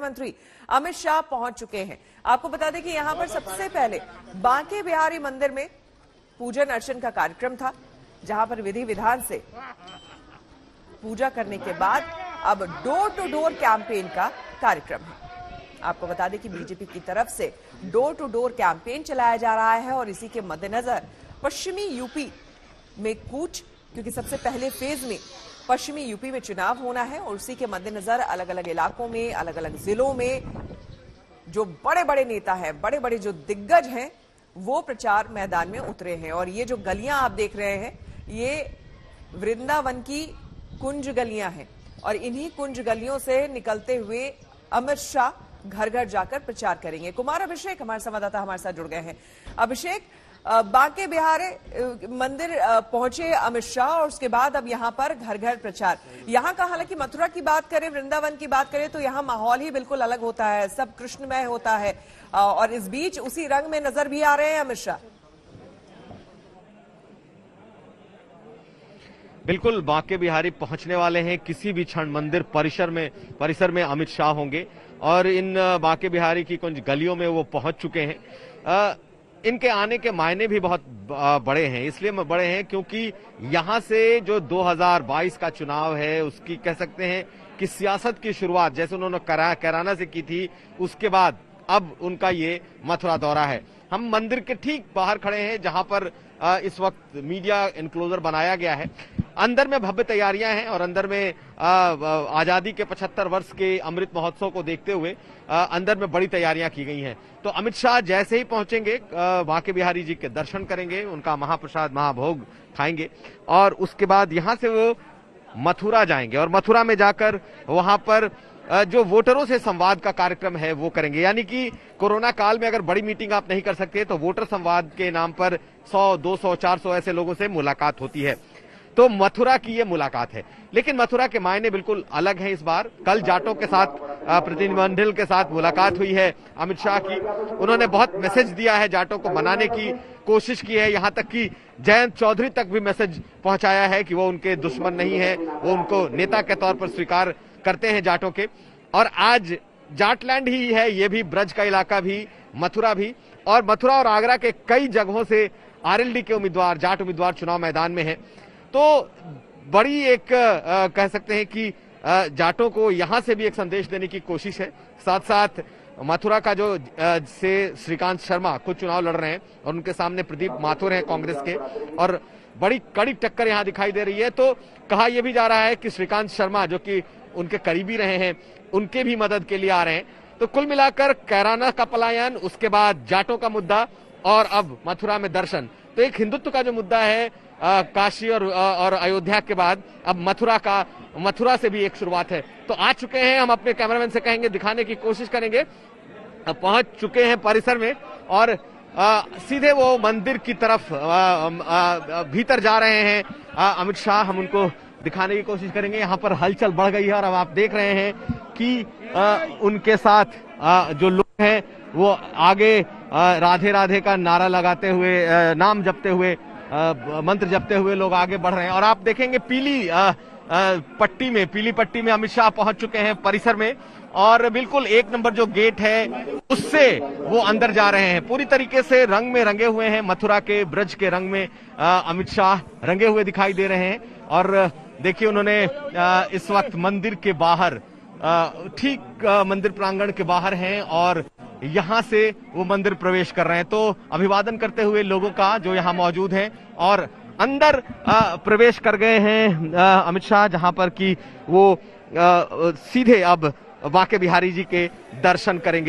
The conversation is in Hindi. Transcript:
गृह मंत्री अमित शाह पहुंच चुके हैं। आपको बता दें कि यहां पर सबसे पहले बांके बिहारी मंदिर में पूजन अर्चन का कार्यक्रम था, जहां पर विधि विधान से पूजा करने के बाद अब डोर टू डोर कैंपेन का कार्यक्रम है। आपको बता दें कि बीजेपी की तरफ से डोर टू डोर कैंपेन चलाया जा रहा है और इसी के मद्देनजर पश्चिमी यूपी में कूच, क्योंकि सबसे पहले फेज में पश्चिमी यूपी में चुनाव होना है और उसी के मद्देनजर अलग अलग इलाकों में, अलग अलग जिलों में जो बड़े बड़े नेता हैं, बड़े बड़े जो दिग्गज हैं, वो प्रचार मैदान में उतरे हैं। और ये जो गलियां आप देख रहे हैं, ये वृंदावन की कुंज गलियां हैं और इन्हीं कुंज गलियों से निकलते हुए अमित शाह घर घर जाकर प्रचार करेंगे। कुमार अभिषेक हमारे संवाददाता हमारे साथ जुड़ गए हैं। अभिषेक, बांके बिहारी मंदिर पहुंचे अमित शाह और उसके बाद अब यहां पर घर घर प्रचार। यहां का, हालांकि मथुरा की बात करें, वृंदावन की बात करें तो यहां माहौल ही बिल्कुल अलग होता है, सब कृष्णमय होता है और इस बीच उसी रंग में नजर भी आ रहे हैं अमित शाह। बिल्कुल, बांके बिहारी पहुंचने वाले हैं। किसी भी क्षण मंदिर परिसर में अमित शाह होंगे और इन बांके बिहारी की कुछ गलियों में वो पहुंच चुके हैं। इनके आने के मायने भी बहुत बड़े हैं, इसलिए बड़े हैं क्योंकि यहां से जो 2022 का चुनाव है उसकी कह सकते हैं कि सियासत की शुरुआत जैसे उन्होंने कैराना से की थी, उसके बाद अब उनका ये मथुरा दौरा है। हम मंदिर के ठीक बाहर खड़े हैं जहां पर इस वक्त मीडिया एनक्लोजर बनाया गया है। अंदर में भव्य तैयारियां हैं और अंदर में आजादी के 75 वर्ष के अमृत महोत्सव को देखते हुए अंदर में बड़ी तैयारियां की गई हैं। तो अमित शाह जैसे ही पहुंचेंगे बांके बिहारी जी के दर्शन करेंगे, उनका महाप्रसाद महाभोग खाएंगे और उसके बाद यहां से वो मथुरा जाएंगे और मथुरा में जाकर वहां पर जो वोटरों से संवाद का कार्यक्रम है वो करेंगे। यानी कि कोरोना काल में अगर बड़ी मीटिंग आप नहीं कर सकते तो वोटर संवाद के नाम पर 100, 200, 400 ऐसे लोगों से मुलाकात होती है। तो मथुरा की ये मुलाकात है, लेकिन मथुरा के मायने बिल्कुल अलग हैं इस बार। कल जाटों के साथ प्रतिनिधिमंडल के साथ मुलाकात हुई है अमित शाह की। उन्होंने बहुत मैसेज दिया है, जाटों को मनाने की कोशिश की है, यहां तक कि जयंत चौधरी तक भी मैसेज पहुंचाया है कि वो उनके दुश्मन नहीं है, वो उनको नेता के तौर पर स्वीकार करते हैं जाटों के। और आज जाटलैंड ही है, ये भी ब्रज का इलाका भी, मथुरा भी, और मथुरा और आगरा के कई जगहों से आरएलडी के उम्मीदवार, जाट उम्मीदवार चुनाव मैदान में हैं। तो बड़ी एक कह सकते हैं कि जाटों को यहां से भी एक संदेश देने की कोशिश है। साथ साथ मथुरा का जो से श्रीकांत शर्मा खुद चुनाव लड़ रहे हैं और उनके सामने प्रदीप माथुर हैं कांग्रेस के, और बड़ी कड़ी टक्कर यहां दिखाई दे रही है। तो कहा यह भी जा रहा है कि श्रीकांत शर्मा जो कि उनके करीबी रहे हैं, उनके भी मदद के लिए आ रहे हैं। तो कुल मिलाकर कैराना का पलायन, उसके बाद जाटों का मुद्दा और अब मथुरा में दर्शन, तो एक हिंदुत्व का जो मुद्दा है काशी और अयोध्या के बाद अब मथुरा से भी एक शुरुआत है। तो आ चुके हैं, हम अपने कैमरामैन से कहेंगे दिखाने की कोशिश करेंगे। पहुंच चुके हैं परिसर में और सीधे वो मंदिर की तरफ भीतर जा रहे हैं अमित शाह। हम उनको दिखाने की कोशिश करेंगे। यहाँ पर हलचल बढ़ गई है और अब आप देख रहे हैं कि उनके साथ जो लोग हैं वो आगे राधे राधे का नारा लगाते हुए, नाम जपते हुए, मंत्र जपते हुए लोग आगे बढ़ रहे हैं। और आप देखेंगे पीली पट्टी में अमित शाह पहुंच चुके हैं परिसर में और बिल्कुल 1 नंबर जो गेट है उससे वो अंदर जा रहे हैं। पूरी तरीके से रंग में रंगे हुए हैं, मथुरा के ब्रज के रंग में अमित शाह रंगे हुए दिखाई दे रहे हैं। और देखिए उन्होंने इस वक्त मंदिर के बाहर, ठीक मंदिर प्रांगण के बाहर हैं और यहां से वो मंदिर प्रवेश कर रहे हैं। तो अभिवादन करते हुए लोगों का जो यहां मौजूद हैं और अंदर प्रवेश कर गए हैं अमित शाह, जहां पर कि वो सीधे अब बांके बिहारी जी के दर्शन करेंगे।